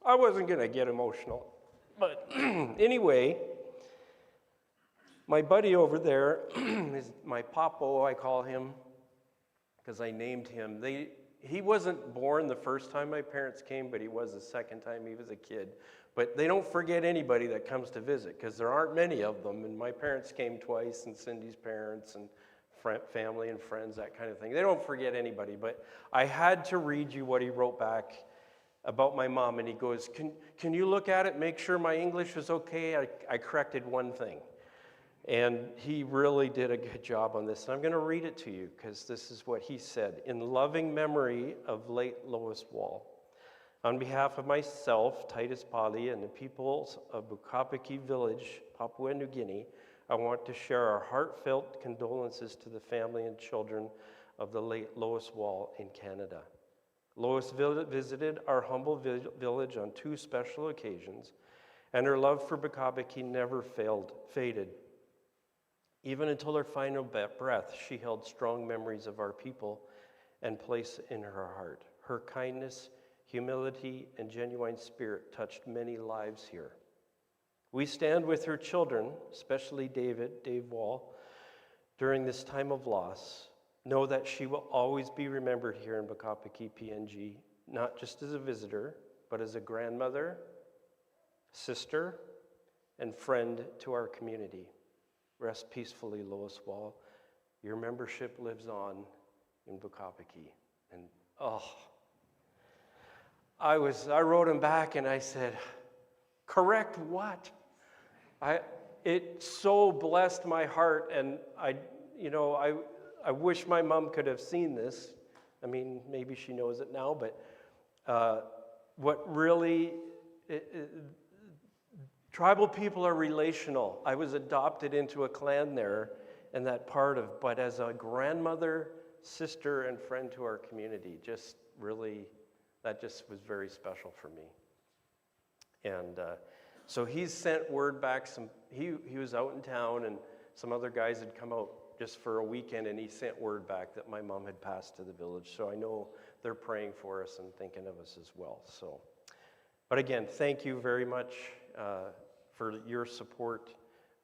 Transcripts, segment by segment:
I wasn't going to get emotional. But anyway, my buddy over there is my Papo, I call him, because I named him. He wasn't born the first time my parents came, but he was the second time he was a kid. But they don't forget anybody that comes to visit, because there aren't many of them. And my parents came twice, and Cindy's parents, and family and friends, that kind of thing. They don't forget anybody. But I had to read you what he wrote back about my mom. And he goes, can you look at it, make sure my English is okay? I corrected one thing. And he really did a good job on this. And I'm going to read it to you, because this is what he said. In loving memory of late Lois Wall, on behalf of myself, Titus Pali, and the peoples of Bukapiki Village, Papua New Guinea, I want to share our heartfelt condolences to the family and children of the late Lois Wall in Canada. Lois visited our humble village on 2 special occasions, and her love for Bukapiki never faded. Even until her final breath, she held strong memories of our people and place in her heart. Her kindness, humility, and genuine spirit touched many lives here. We stand with her children, especially Dave Wall, during this time of loss. Know that she will always be remembered here in Bukapiki, PNG, not just as a visitor, but as a grandmother, sister, and friend to our community. Rest peacefully, Lois Wall. Your membership lives on in Bukapiki. And I wrote him back and I said, correct what? It so blessed my heart, and I wish my mom could have seen this. I mean, maybe she knows it now, but what really, tribal people are relational. I was adopted into a clan there, and but as a grandmother, sister, and friend to our community, that just was very special for me. And so he's sent word back. He was out in town, and some other guys had come out just for a weekend, and he sent word back that my mom had passed to the village. So I know they're praying for us and thinking of us as well. So, but again, thank you very much for your support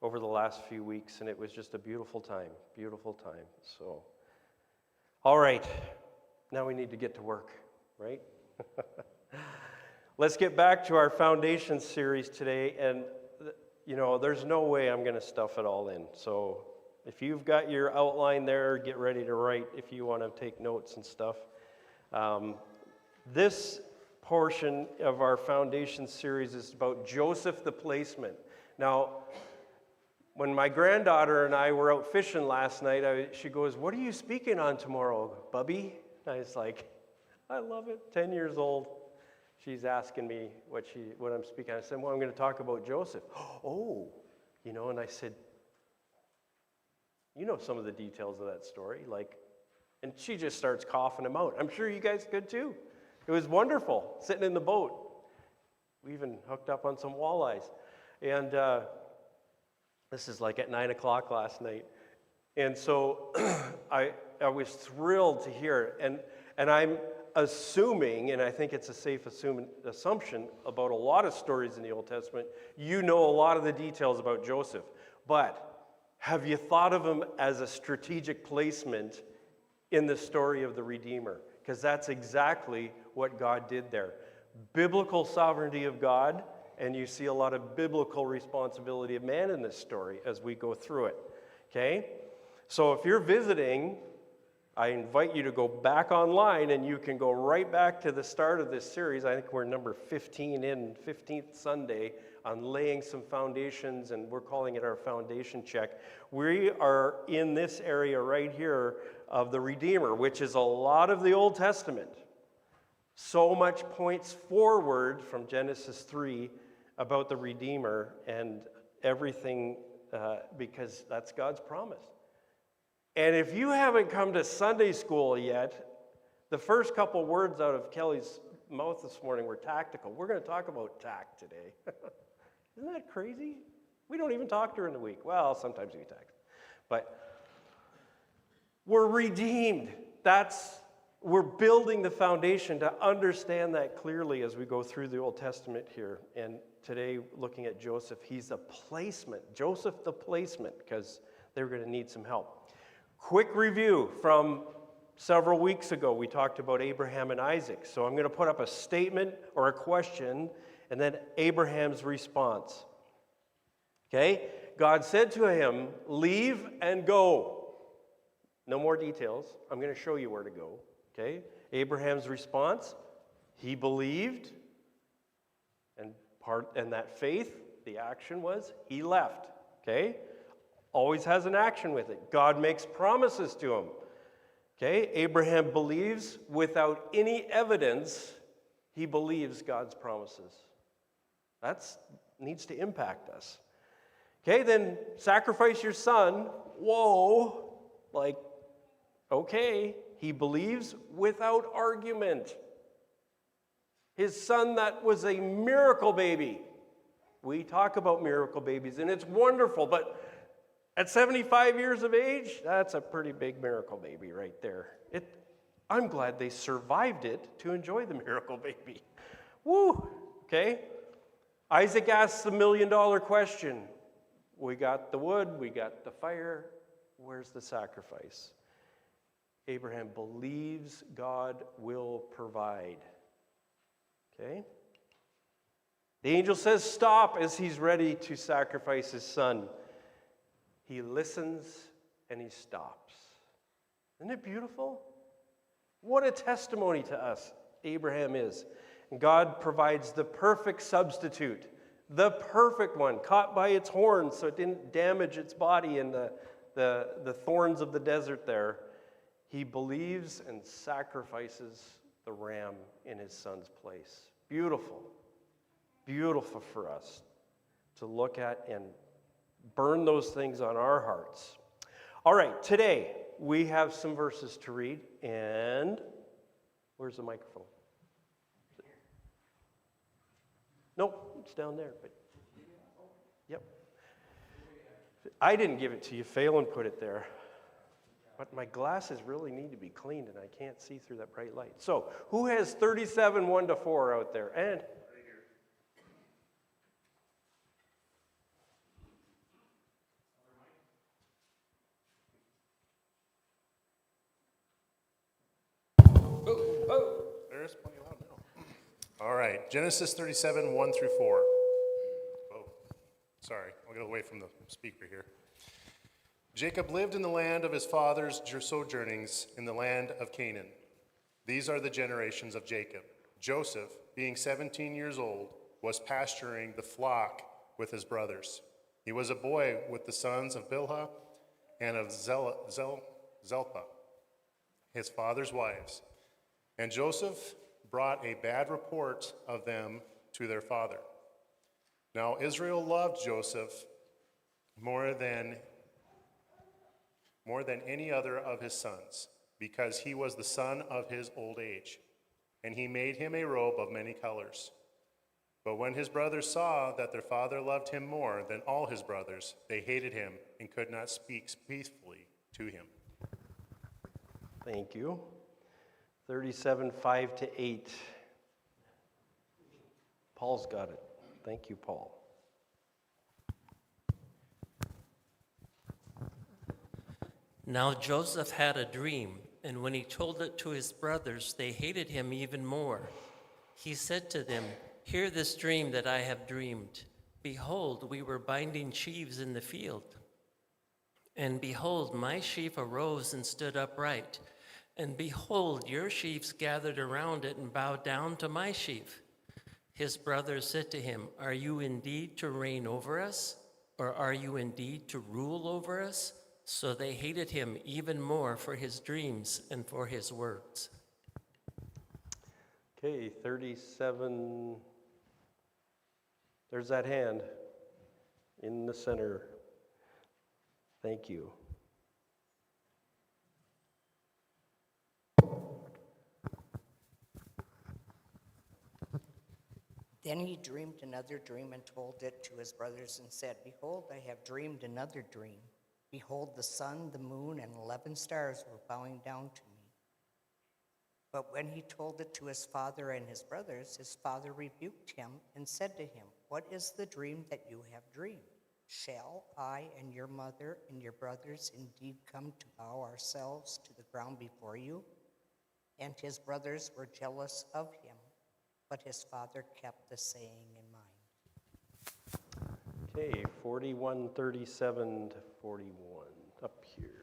over the last few weeks, and it was just a beautiful time, beautiful time. So, all right, now we need to get to work, right? Let's get back to our foundation series today, and there's no way I'm going to stuff it all in. So if you've got your outline there, get ready to write if you want to take notes and stuff. This portion of our foundation series is about Joseph the Placeman. Now, when my granddaughter and I were out fishing last night, she goes, "What are you speaking on tomorrow, Bubby?" And I was like, I love it, 10 years old. She's asking me what I'm speaking on. I said, well, I'm going to talk about Joseph. Oh, and I said, you know some of the details of that story, and she just starts coughing them out. I'm sure you guys could too. It was wonderful, sitting in the boat. We even hooked up on some walleyes. And this is at 9 o'clock last night. And so I was thrilled to hear it. And I'm assuming, and I think it's a safe assumption about a lot of stories in the Old Testament, you know a lot of the details about Joseph. But have you thought of him as a strategic placement in the story of the Redeemer? Because that's exactly what God did there. Biblical sovereignty of God, and you see a lot of biblical responsibility of man in this story as we go through it. Okay? So if you're visiting, I invite you to go back online, and you can go right back to the start of this series. I think we're number 15th Sunday on laying some foundations, and we're calling it our foundation check. We are in this area right here of the Redeemer, which is a lot of the Old Testament. So much points forward from Genesis 3 about the Redeemer and everything, because that's God's promise. And if you haven't come to Sunday school yet, the first couple words out of Kelly's mouth this morning were tactical. We're going to talk about tact today. Isn't that crazy? We don't even talk during the week. Well, sometimes we text. But we're redeemed. That's we're building the foundation to understand that clearly as we go through the Old Testament here. And today, looking at Joseph, he's a placement. Joseph the placement, because they're going to need some help. Quick review from several weeks ago. We talked about Abraham and Isaac. So I'm going to put up a statement or a question, and then Abraham's response. Okay? God said to him, leave and go. No more details. I'm going to show you where to go. Okay? Abraham's response, he believed, and that faith, the action was, he left. Okay? Always has an action with it. God makes promises to him. Okay? Abraham believes without any evidence, he believes God's promises. That needs to impact us. Okay, then sacrifice your son. Whoa, like, okay. He believes without argument. His son that was a miracle baby. We talk about miracle babies, and it's wonderful, but at 75 years of age, that's a pretty big miracle baby right there. I'm glad they survived it to enjoy the miracle baby. Woo, okay. Isaac asks the $1 million question. We got the wood, we got the fire, where's the sacrifice? Abraham believes God will provide. Okay? The angel says stop as he's ready to sacrifice his son. He listens and he stops. Isn't it beautiful? What a testimony to us Abraham is. And God provides the perfect substitute, the perfect one, caught by its horns so it didn't damage its body in the thorns of the desert there. He believes and sacrifices the ram in his son's place. Beautiful. Beautiful for us to look at and burn those things on our hearts. All right, today we have some verses to read, and where's the microphone? Nope, it's down there. But yep. I didn't give it to you. Phelan put it there. But my glasses really need to be cleaned, and I can't see through that bright light. So, who has 37, 1-4 out there? And There's plenty loud now. All right, Genesis 37, 1-4. Oh, sorry, I'll get away from the speaker here. Jacob lived in the land of his father's sojournings in the land of Canaan. These are the generations of Jacob. Joseph, being 17 years old, was pasturing the flock with his brothers. He was a boy with the sons of Bilhah and of Zilpah, his father's wives. And Joseph brought a bad report of them to their father. Now Israel loved Joseph more than any other of his sons, because he was the son of his old age. And he made him a robe of many colors. But when his brothers saw that their father loved him more than all his brothers, they hated him and could not speak peacefully to him. thank you. 37, 5-8. Paul's got it. Thank you, Paul. Now Joseph had a dream, and when he told it to his brothers, they hated him even more. He said to them, "Hear this dream that I have dreamed. Behold, we were binding sheaves in the field. And behold, my sheaf arose and stood upright. And behold, your sheaves gathered around it and bowed down to my sheaf." His brothers said to him, "Are you indeed to reign over us? Or are you indeed to rule over us?" So they hated him even more for his dreams and for his words. Okay, 37. There's that hand in the center. Thank you. Then he dreamed another dream and told it to his brothers and said, "Behold, I have dreamed another dream. Behold, the sun, the moon, and 11 stars were bowing down to me." But when he told it to his father and his brothers, his father rebuked him and said to him, "What is the dream that you have dreamed? Shall I and your mother and your brothers indeed come to bow ourselves to the ground before you?" And his brothers were jealous of him, but his father kept the saying in mind. Okay, 4137 to 41, up here.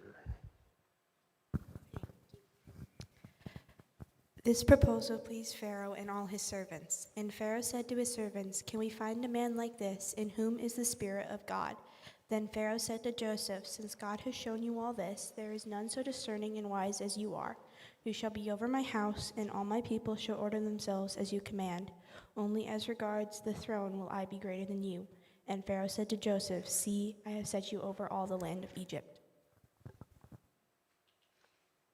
This proposal pleased Pharaoh and all his servants. And Pharaoh said to his servants, "Can we find a man like this, in whom is the Spirit of God?" Then Pharaoh said to Joseph, "Since God has shown you all this, there is none so discerning and wise as you are. You shall be over my house, and all my people shall order themselves as you command. Only as regards the throne will I be greater than you." And Pharaoh said to Joseph, "See, I have set you over all the land of Egypt."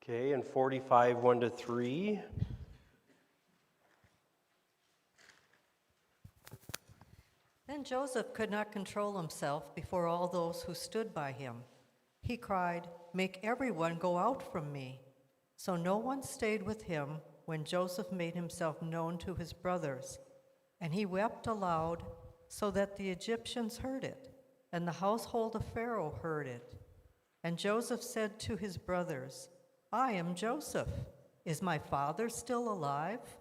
Okay, and 45, 1 to 3. Then Joseph could not control himself before all those who stood by him. He cried, "Make everyone go out from me." So no one stayed with him when Joseph made himself known to his brothers. And he wept aloud so that the Egyptians heard it, and the household of Pharaoh heard it. And Joseph said to his brothers, "I am Joseph. Is my father still alive?"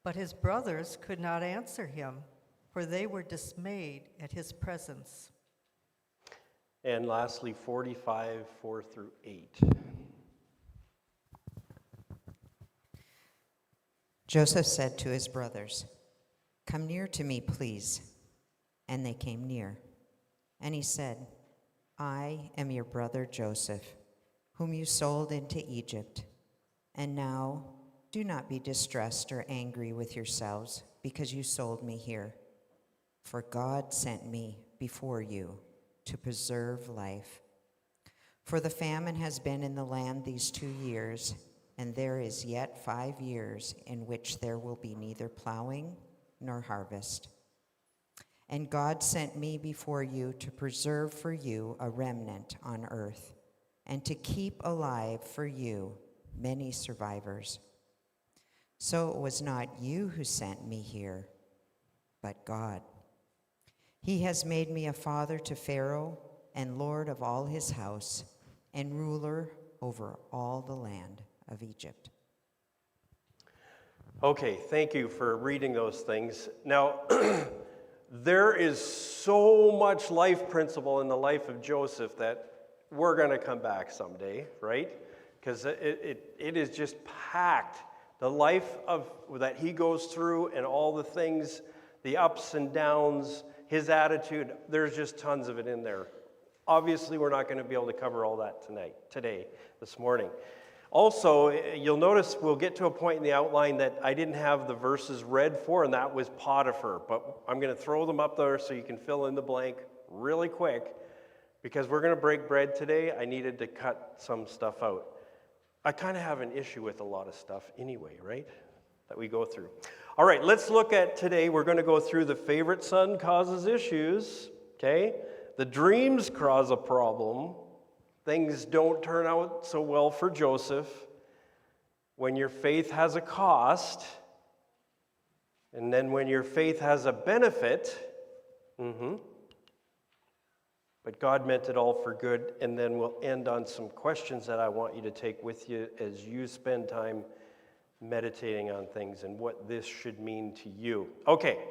But his brothers could not answer him, for they were dismayed at his presence. And lastly, 45, 4 through 8. Joseph said to his brothers, "Come near to me, please." And they came near. And he said, "I am your brother Joseph, whom you sold into Egypt. And now do not be distressed or angry with yourselves because you sold me here. For God sent me before you to preserve life. For the famine has been in the land these 2 years, and there is yet 5 years in which there will be neither plowing nor harvest. And God sent me before you to preserve for you a remnant on earth, and to keep alive for you many survivors. So it was not you who sent me here, but God. He has made me a father to Pharaoh and lord of all his house and ruler over all the land of Egypt." Okay, thank you for reading those things. Now, there is so much life principle in the life of Joseph that we're going to come back someday, right? Because it is just packed. The life of that he goes through and all the things, the ups and downs, his attitude, there's just tons of it in there. Obviously, we're not going to be able to cover all that this morning. Also, you'll notice we'll get to a point in the outline that I didn't have the verses read for, and that was Potiphar. But I'm going to throw them up there so you can fill in the blank really quick. Because we're going to break bread today, I needed to cut some stuff out. I kind of have an issue with a lot of stuff anyway, right? That we go through. All right, let's look at today. We're going to go through the favorite son causes issues, okay? The dreams cause a problem. Things don't turn out so well for Joseph. When your faith has a cost, and then when your faith has a benefit, but God meant it all for good, and then we'll end on some questions that I want you to take with you as you spend time meditating on things and what this should mean to you. Okay,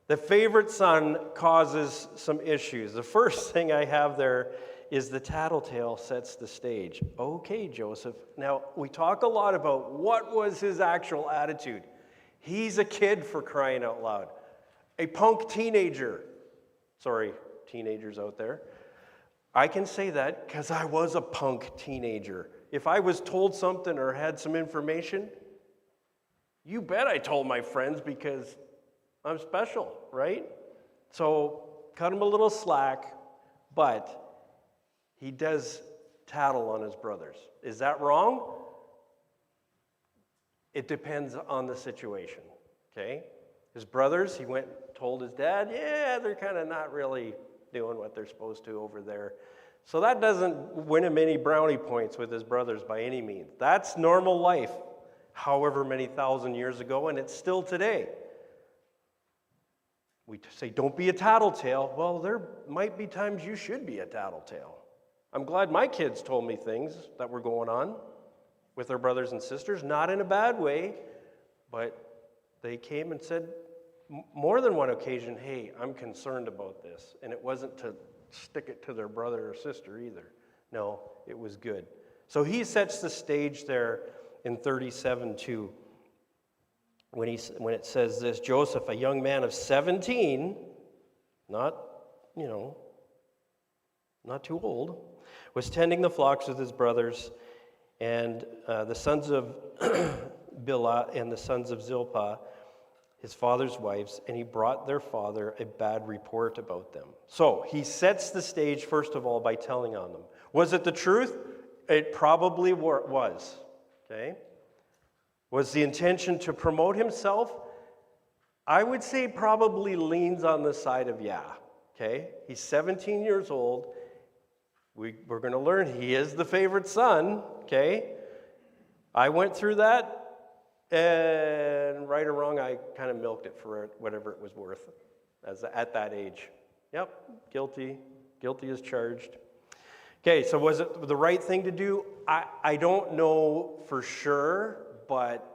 the favorite son causes some issues. The first thing I have there is the tattletale sets the stage. Okay, Joseph. Now, we talk a lot about what was his actual attitude. He's a kid, for crying out loud. A punk teenager. Sorry, teenagers out there. I can say that because I was a punk teenager. If I was told something or had some information, you bet I told my friends because I'm special, right? So cut him a little slack, but he does tattle on his brothers. Is that wrong? It depends on the situation, okay? His brothers, he went and told his dad, yeah, they're kind of not really doing what they're supposed to over there. So that doesn't win him any brownie points with his brothers by any means. That's normal life. however many thousand years ago, and it's still today. We say, don't be a tattletale. Well, there might be times you should be a tattletale. I'm glad my kids told me things that were going on with their brothers and sisters, not in a bad way, but they came and said more than one occasion, hey, I'm concerned about this. And it wasn't to stick it to their brother or sister either. No, it was good. So he sets the stage there in 37:2 when it says this, Joseph, a young man of 17, not too old, was tending the flocks with his brothers, and the sons of Bilhah and the sons of Zilpah, his father's wives, and he brought their father a bad report about them. So he sets the stage, first of all, by telling on them. Was it the truth? It probably was. Okay? Was the intention to promote himself? I would say probably leans on the side of yeah. Okay? He's 17 years old. We're going to learn he is the favorite son. Okay? I went through that. And right or wrong, I kind of milked it for whatever it was worth at that age. Yep, guilty. Guilty as charged. Okay, so was it the right thing to do? I don't know for sure, but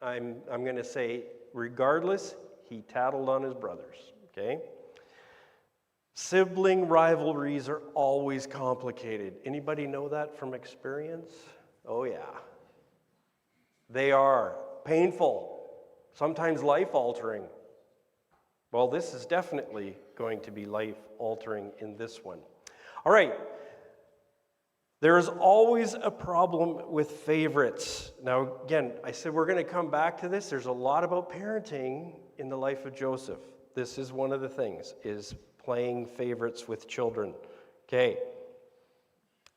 I'm going to say, regardless, he tattled on his brothers. Okay? Sibling rivalries are always complicated. Anybody know that from experience? Oh, yeah. They are painful, sometimes life-altering. Well, this is definitely going to be life-altering in this one. All right. There is always a problem with favorites. Now, again, I said we're going to come back to this. There's a lot about parenting in the life of Joseph. This is one of the things, is playing favorites with children. Okay.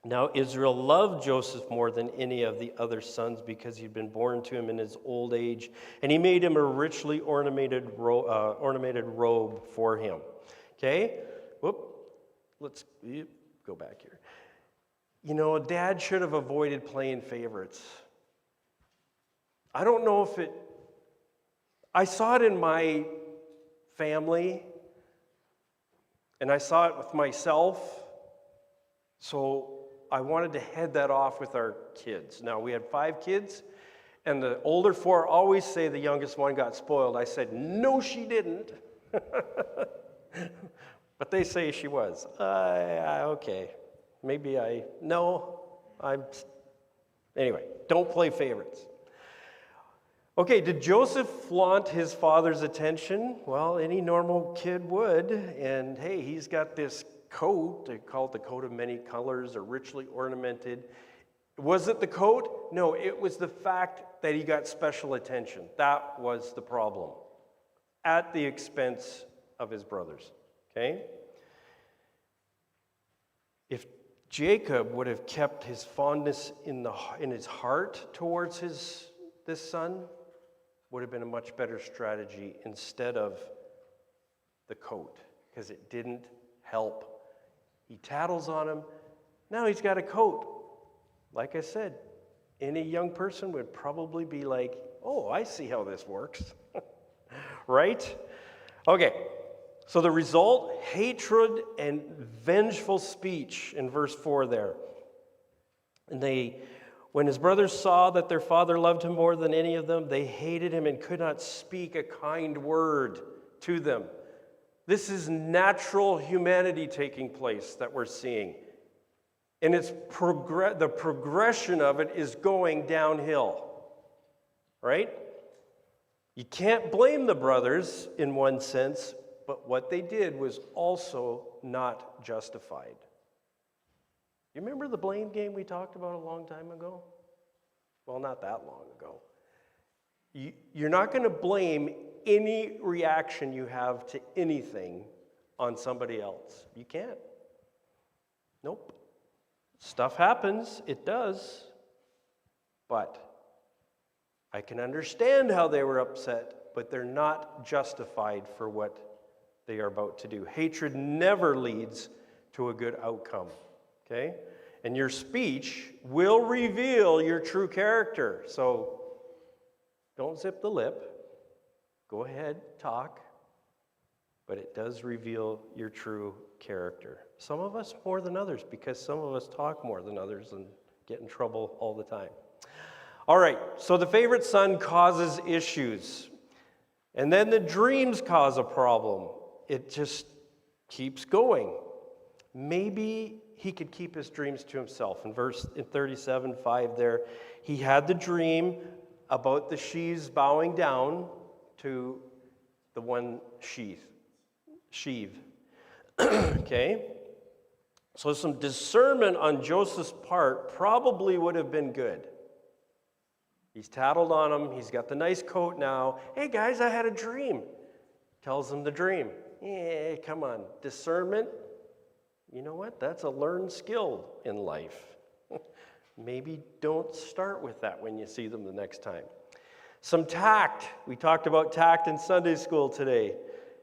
Now, Israel loved Joseph more than any of the other sons because he'd been born to him in his old age, and he made him a richly ornamented robe for him. Okay? Let's go back here. You know, Dad should have avoided playing favorites. I don't know if I saw it in my family, and I saw it with myself, so I wanted to head that off with our kids. Now, we had 5 kids, and the older 4 always say the youngest one got spoiled. I said, no, she didn't. But they say she was. Okay. Anyway, don't play favorites. Okay, did Joseph flaunt his father's attention? Well, any normal kid would. And hey, he's got this coat, they call it the coat of many colors or richly ornamented. Was it the coat? No, it was the fact that he got special attention. That was the problem, at the expense of his brothers. Okay? If Jacob would have kept his fondness in his heart towards this son, would have been a much better strategy instead of the coat, because it didn't help. He tattles on him. Now he's got a coat. Like I said, any young person would probably be like, oh, I see how this works. Right? Okay. So the result, hatred and vengeful speech in verse 4 there. And when his brothers saw that their father loved him more than any of them, they hated him and could not speak a kind word to them. This is natural humanity taking place that we're seeing. And the progression of it is going downhill. Right? You can't blame the brothers in one sense, but what they did was also not justified. You remember the blame game we talked about a long time ago? Well, not that long ago. You're not going to blame any reaction you have to anything on somebody else. You can't. Nope. Stuff happens, it does. But I can understand how they were upset, but they're not justified for what they are about to do. Hatred never leads to a good outcome. Okay? And your speech will reveal your true character. So don't zip the lip. Go ahead, talk. But it does reveal your true character. Some of us more than others, because some of us talk more than others and get in trouble all the time. All right, so the favorite son causes issues. And then the dreams cause a problem. It just keeps going. Maybe he could keep his dreams to himself. In 37:5 there, he had the dream about the sheaves bowing down to the one sheave. Okay? So some discernment on Joseph's part probably would have been good. He's tattled on him. He's got the nice coat now. Hey, guys, I had a dream. Tells him the dream. Yeah, come on. Discernment, you know what? That's a learned skill in life. Maybe don't start with that when you see them the next time. Some tact. We talked about tact in Sunday school today.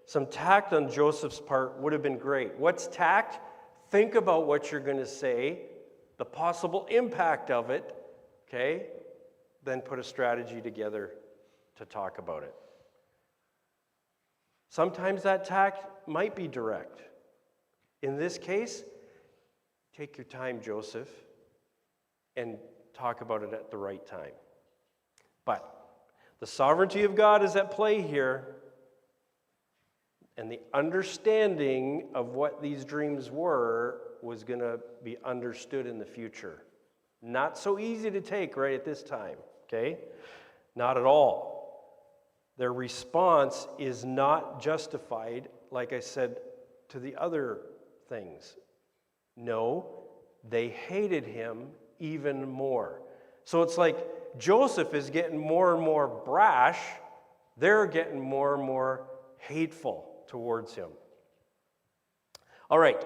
Some tact on Joseph's part would have been great. What's tact? Think about what you're going to say, the possible impact of it, okay? Then put a strategy together to talk about it. Sometimes that tact might be direct. In this case, take your time, Joseph, and talk about it at the right time. But the sovereignty of God is at play here, and the understanding of what these dreams were was going to be understood in the future. Not so easy to take right at this time, okay? Not at all. Their response is not justified, like I said, to the other things. No, they hated him even more. So it's like Joseph is getting more and more brash. They're getting more and more hateful towards him. All right.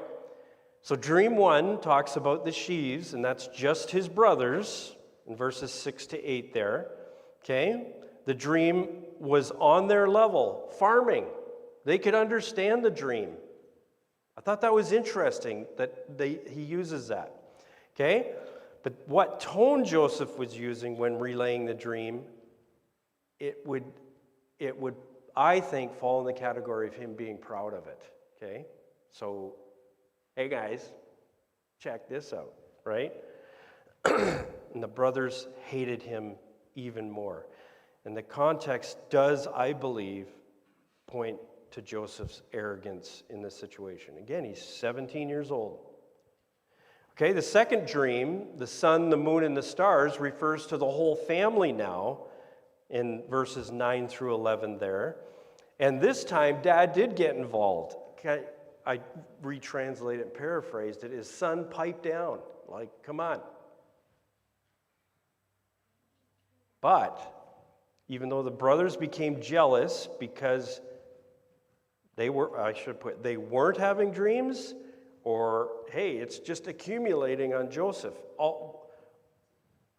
So dream 1 talks about the sheaves, and that's just his brothers in verses 6-8 there. Okay? The dream was on their level, farming. They could understand the dream. I thought that was interesting that he uses that. Okay? But what tone Joseph was using when relaying the dream, it would, I think, fall in the category of him being proud of it. Okay? So, hey guys, check this out, right? And the brothers hated him even more. And the context does, I believe, point to Joseph's arrogance in this situation. Again, he's 17 years old. Okay, the second dream, the sun, the moon, and the stars, refers to the whole family now in verses 9-11 there. And this time, Dad did get involved. Okay, I retranslated and paraphrased it. His son piped down. Like, come on. But even though the brothers became jealous because they weren't having dreams, or, hey, it's just accumulating on Joseph.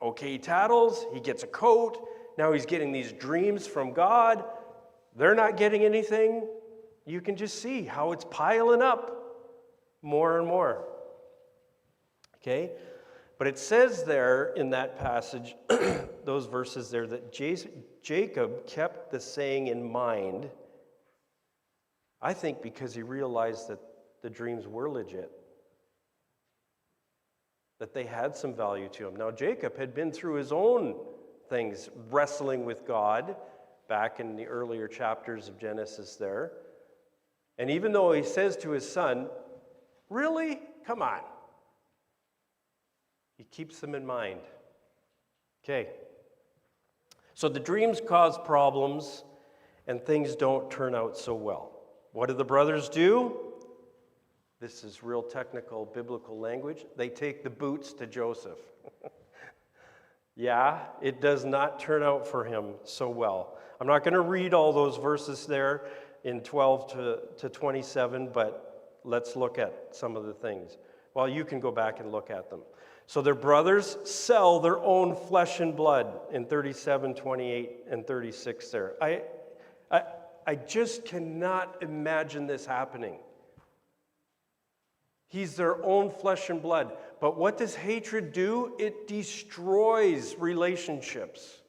Okay, he tattles, he gets a coat, now he's getting these dreams from God. They're not getting anything. You can just see how it's piling up more and more. Okay? But it says there in that passage, those verses there, that Jacob kept the saying in mind, I think because he realized that the dreams were legit, that they had some value to him. Now, Jacob had been through his own things, wrestling with God back in the earlier chapters of Genesis there. And even though he says to his son, really? Come on. He keeps them in mind. Okay. So the dreams cause problems, and things don't turn out so well. What do the brothers do? This is real technical biblical language. They take the boots to Joseph. Yeah, it does not turn out for him so well. I'm not going to read all those verses there in 12 to 27, but let's look at some of the things. Well, you can go back and look at them. So their brothers sell their own flesh and blood in 37, 28, and 36 there. I just cannot imagine this happening. He's their own flesh and blood. But what does hatred do? It destroys relationships.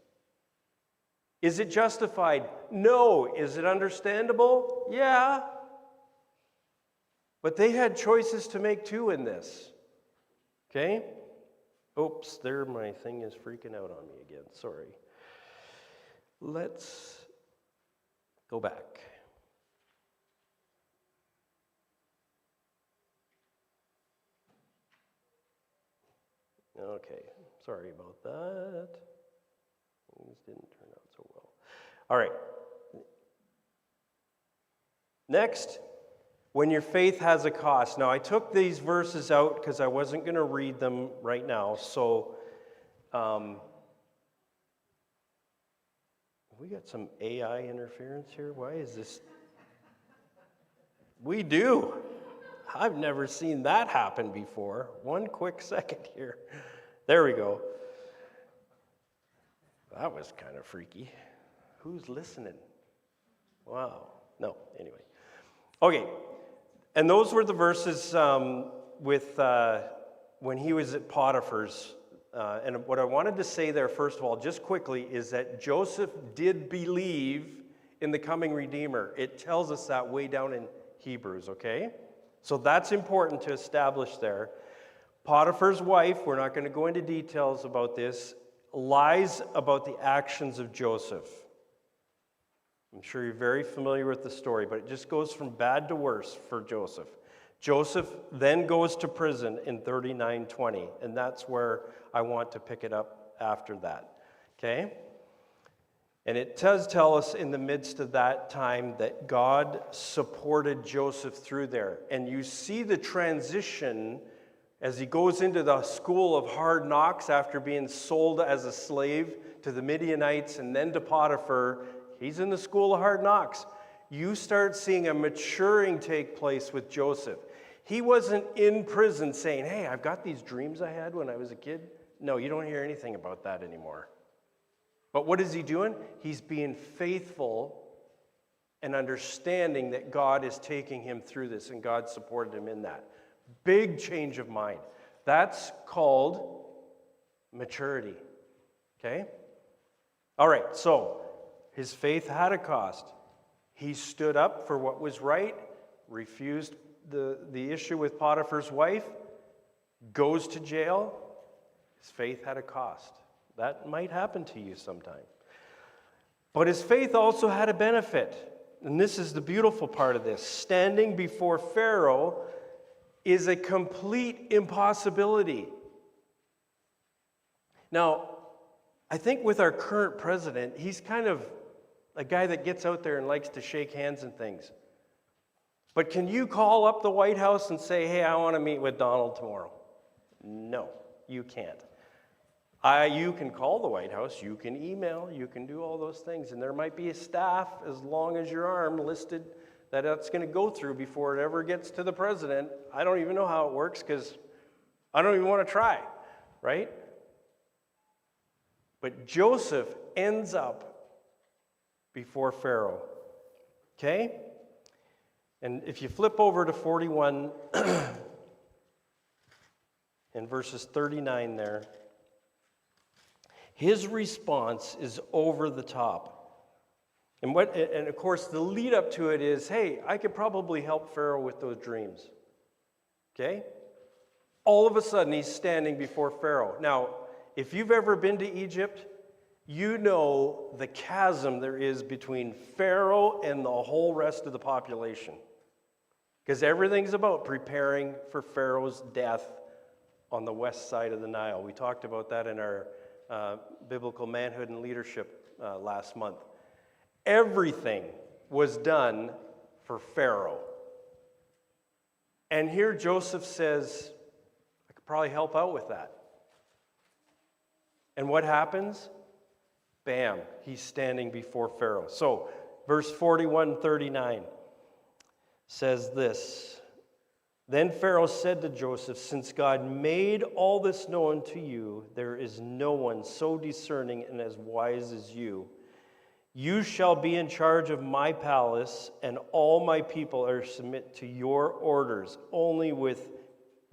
Is it justified? No. Is it understandable? Yeah. But they had choices to make too in this. Okay? Oops, there my thing is freaking out on me again. Sorry. Let's go back. Okay, sorry about that. Things didn't turn out so well. All right. Next, when your faith has a cost. Now, I took these verses out because I wasn't going to read them right now. So, we got some AI interference here. Why is this? We do. I've never seen that happen before. One quick second here. There we go. That was kind of freaky. Who's listening? Wow. No, anyway. Okay. And those were the verses with when he was at Potiphar's. And what I wanted to say there, first of all, just quickly, is that Joseph did believe in the coming Redeemer. It tells us that way down in Hebrews, okay? So that's important to establish there. Potiphar's wife, we're not going to go into details about this, lies about the actions of Joseph. I'm sure you're very familiar with the story, but it just goes from bad to worse for Joseph. Joseph then goes to prison in 39:20, and that's where I want to pick it up after that, okay? And it does tell us in the midst of that time that God supported Joseph through there. And you see the transition as he goes into the school of hard knocks after being sold as a slave to the Midianites and then to Potiphar. He's in the school of hard knocks. You start seeing a maturing take place with Joseph. He wasn't in prison saying, hey, I've got these dreams I had when I was a kid. No, you don't hear anything about that anymore. But what is he doing? He's being faithful and understanding that God is taking him through this, and God supported him in that. Big change of mind. That's called maturity. Okay? All right, so his faith had a cost. He stood up for what was right, refused the issue with Potiphar's wife, goes to jail. His faith had a cost. That might happen to you sometime. But his faith also had a benefit. And this is the beautiful part of this. Standing before Pharaoh is a complete impossibility. Now, I think with our current president, he's kind of a guy that gets out there and likes to shake hands and things. But can you call up the White House and say, hey, I want to meet with Donald tomorrow? No, you can't. You can call the White House, you can email, you can do all those things, and there might be a staff as long as your arm listed that's going to go through before it ever gets to the president. I don't even know how it works because I don't even want to try, right? But Joseph ends up before Pharaoh, okay? And if you flip over to 41 in verses 39 there, his response is over the top. And of course, the lead up to it is, hey, I could probably help Pharaoh with those dreams. Okay? All of a sudden, he's standing before Pharaoh. Now, if you've ever been to Egypt, you know the chasm there is between Pharaoh and the whole rest of the population. Because everything's about preparing for Pharaoh's death on the west side of the Nile. We talked about that in our biblical manhood and leadership last month. Everything was done for Pharaoh. And here Joseph says, I could probably help out with that. And what happens? Bam, he's standing before Pharaoh. So, verse 41:39 says this. Then Pharaoh said to Joseph, since God made all this known to you, there is no one so discerning and as wise as you. You shall be in charge of my palace, and all my people are to submit to your orders. Only with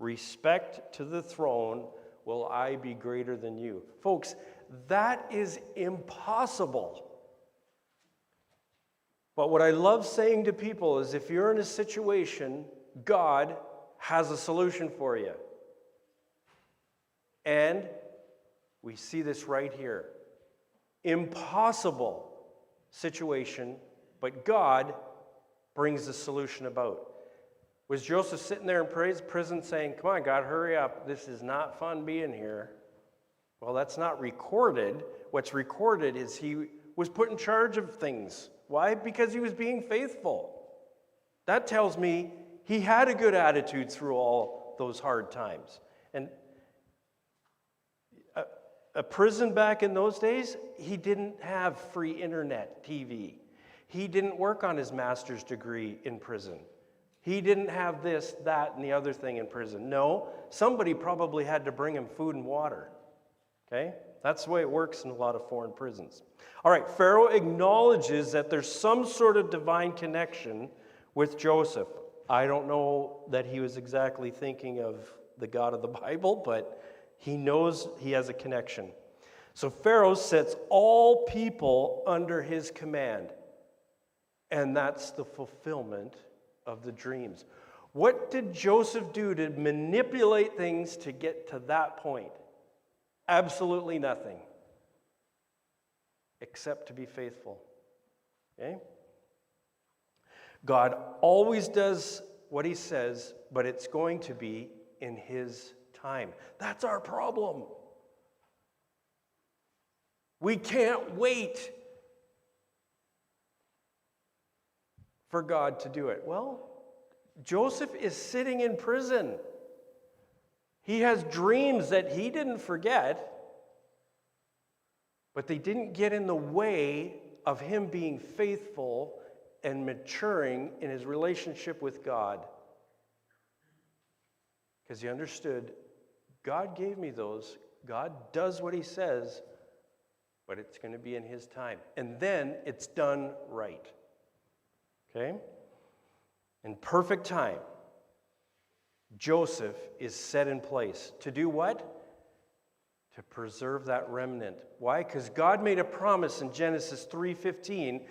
respect to the throne, will I be greater than you. Folks, that is impossible. But what I love saying to people is if you're in a situation, God has a solution for you. And we see this right here. Impossible situation, but God brings the solution about. Was Joseph sitting there in prison saying, come on, God, hurry up. This is not fun being here. Well, that's not recorded. What's recorded is he was put in charge of things. Why? Because he was being faithful. That tells me he had a good attitude through all those hard times. And a prison back in those days, he didn't have free internet, TV. He didn't work on his master's degree in prison. He didn't have this, that, and the other thing in prison. No, somebody probably had to bring him food and water. Okay? That's the way it works in a lot of foreign prisons. All right, Pharaoh acknowledges that there's some sort of divine connection with Joseph. I don't know that he was exactly thinking of the God of the Bible, but he knows he has a connection. So Pharaoh sets all people under his command, and that's the fulfillment of the dreams. What did Joseph do to manipulate things to get to that point? Absolutely nothing, except to be faithful. Okay? God always does what he says, but it's going to be in his time. That's our problem. We can't wait for God to do it. Well, Joseph is sitting in prison. He has dreams that he didn't forget, but they didn't get in the way of him being faithful and maturing in his relationship with God. Because he understood, God gave me those. God does what he says, but it's going to be in his time. And then it's done right. Okay? In perfect time, Joseph is set in place. To do what? To preserve that remnant. Why? Because God made a promise in Genesis 3:15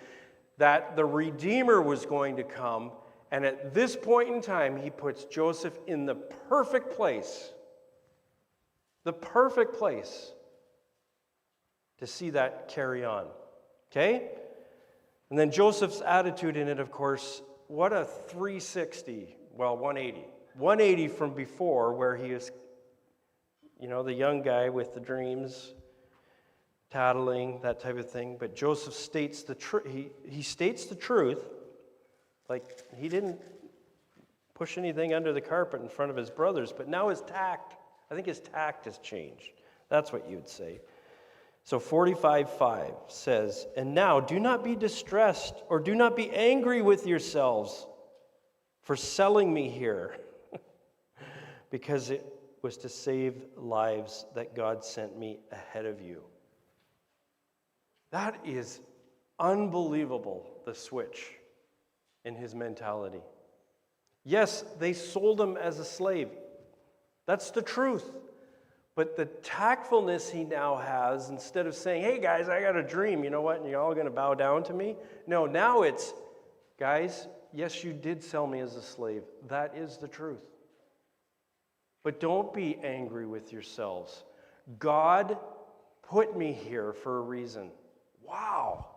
that the Redeemer was going to come, and at this point in time, he puts Joseph in the perfect place. The perfect place to see that carry on. Okay? And then Joseph's attitude in it, of course, what a 360, well, 180. 180 from before, where he is, the young guy with the dreams, tattling, that type of thing. But Joseph states the truth. He states the truth, like he didn't push anything under the carpet in front of his brothers, but now his tact, I think his tact has changed. That's what you'd say. So 45:5 says, "And now do not be distressed or do not be angry with yourselves for selling me here, because it was to save lives that God sent me ahead of you." That is unbelievable, the switch in his mentality. Yes, they sold him as a slave. That's the truth. But the tactfulness he now has, instead of saying, hey guys, I got a dream, you know what, and you're all going to bow down to me? No, now it's, guys, yes, you did sell me as a slave. That is the truth. But don't be angry with yourselves. God put me here for a reason. Wow.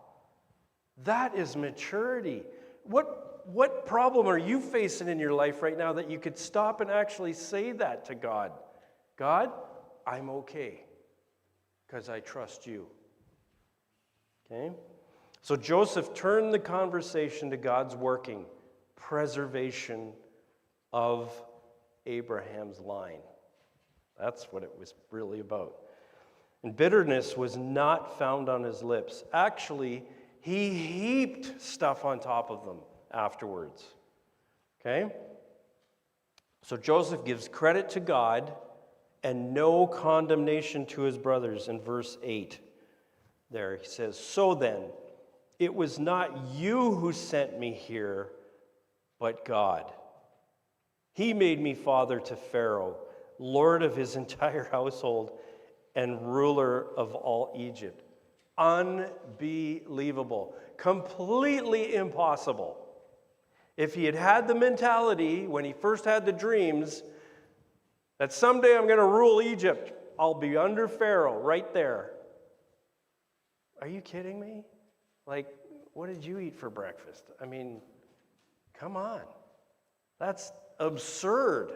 That is maturity. What problem are you facing in your life right now that you could stop and actually say that to God? God, I'm okay because I trust you. Okay? So Joseph turned the conversation to God's working, preservation of Abraham's line. That's what it was really about. And bitterness was not found on his lips. Actually, he heaped stuff on top of them afterwards. Okay? So Joseph gives credit to God and no condemnation to his brothers in verse 8. There he says, "So then, it was not you who sent me here, but God." He made me father to Pharaoh, lord of his entire household, and ruler of all Egypt. Unbelievable. Completely impossible. If he had had the mentality when he first had the dreams that someday I'm going to rule Egypt, I'll be under Pharaoh right there. Are you kidding me? Like, what did you eat for breakfast? I mean, come on. That's absurd.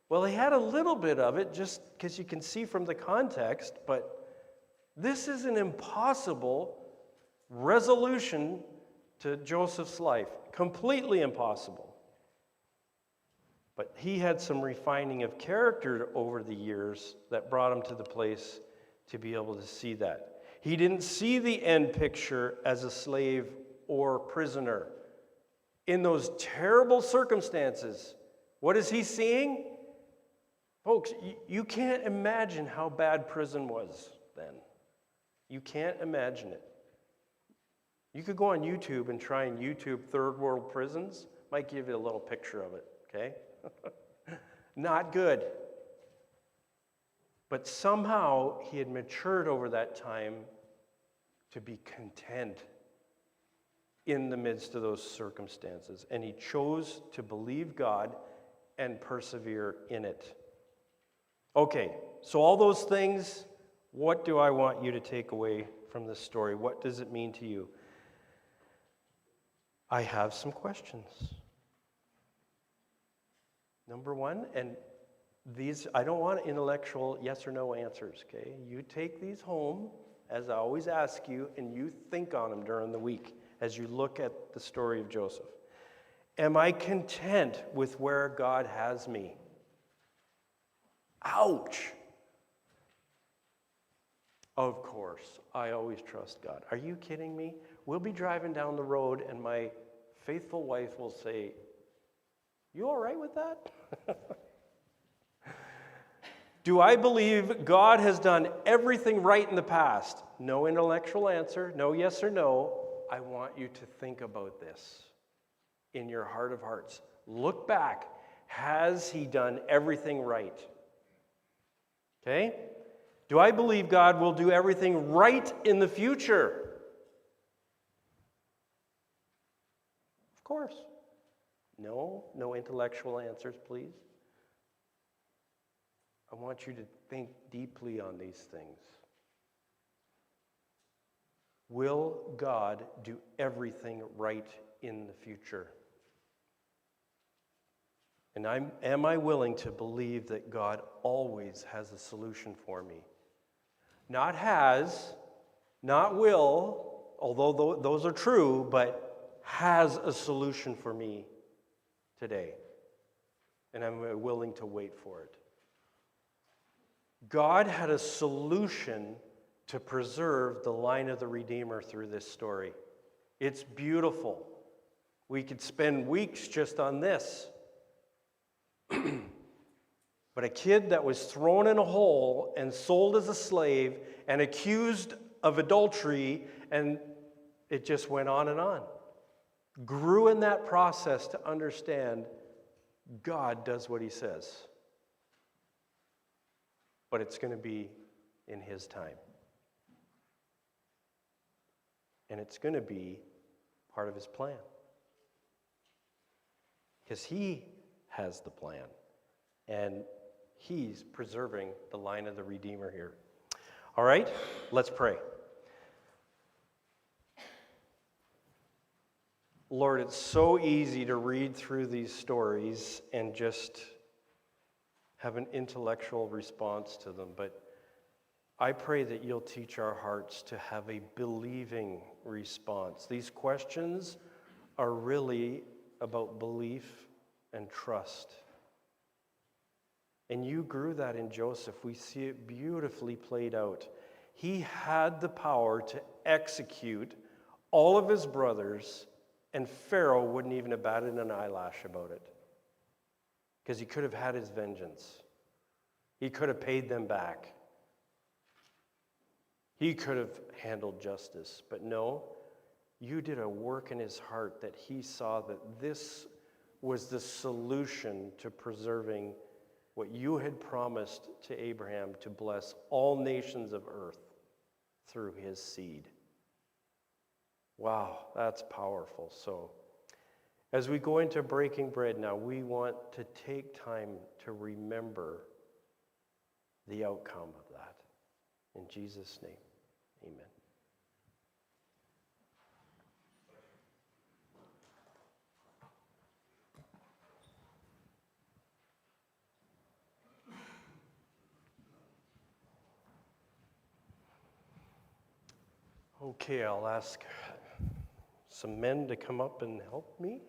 Well, he had a little bit of it just because you can see from the context, but this is an impossible resolution to Joseph's life. Completely impossible. But he had some refining of character over the years that brought him to the place to be able to see that. He didn't see the end picture as a slave or prisoner. In those terrible circumstances, what is he seeing? Folks, you can't imagine how bad prison was then. You can't imagine it. You could go on YouTube and try and YouTube third world prisons. Might give you a little picture of it, okay? Not good. But somehow he had matured over that time to be content in the midst of those circumstances. And he chose to believe God and persevere in it. Okay, so all those things, what do I want you to take away from this story? What does it mean to you? I have some questions. Number one, and these, I don't want intellectual yes or no answers, okay? You take these home, as I always ask you, and you think on them during the week as you look at the story of Joseph. Am I content with where God has me? Ouch! Of course, I always trust God. Are you kidding me? We'll be driving down the road and my faithful wife will say, "You all right with that?" Do I believe God has done everything right in the past? No intellectual answer, no yes or no. I want you to think about this in your heart of hearts. Look back. Has he done everything right? Okay? Do I believe God will do everything right in the future? Of course. No intellectual answers, please. I want you to think deeply on these things. Will God do everything right in the future? And am I willing to believe that God always has a solution for me? Not has, not will, although those are true, but has a solution for me today. And I'm willing to wait for it. God had a solution to preserve the line of the Redeemer through this story. It's beautiful. We could spend weeks just on this. But a kid that was thrown in a hole and sold as a slave and accused of adultery, and it just went on and on. Grew in that process to understand God does what he says. But it's going to be in his time. And it's going to be part of his plan. Because he has the plan. And he's preserving the line of the Redeemer here. All right, let's pray. Lord, it's so easy to read through these stories and just have an intellectual response to them, but I pray that you'll teach our hearts to have a believing response. These questions are really about belief and trust. And you grew that in Joseph. We see it beautifully played out. He had the power to execute all of his brothers, and Pharaoh wouldn't even have batted an eyelash about it. Because he could have had his vengeance. He could have paid them back. He could have handled justice. But no, you did a work in his heart that he saw that this was the solution to preserving what you had promised to Abraham to bless all nations of earth through his seed. Wow, that's powerful. So, as we go into breaking bread now, we want to take time to remember the outcome of that. In Jesus' name, amen. Okay, I'll ask some men to come up and help me.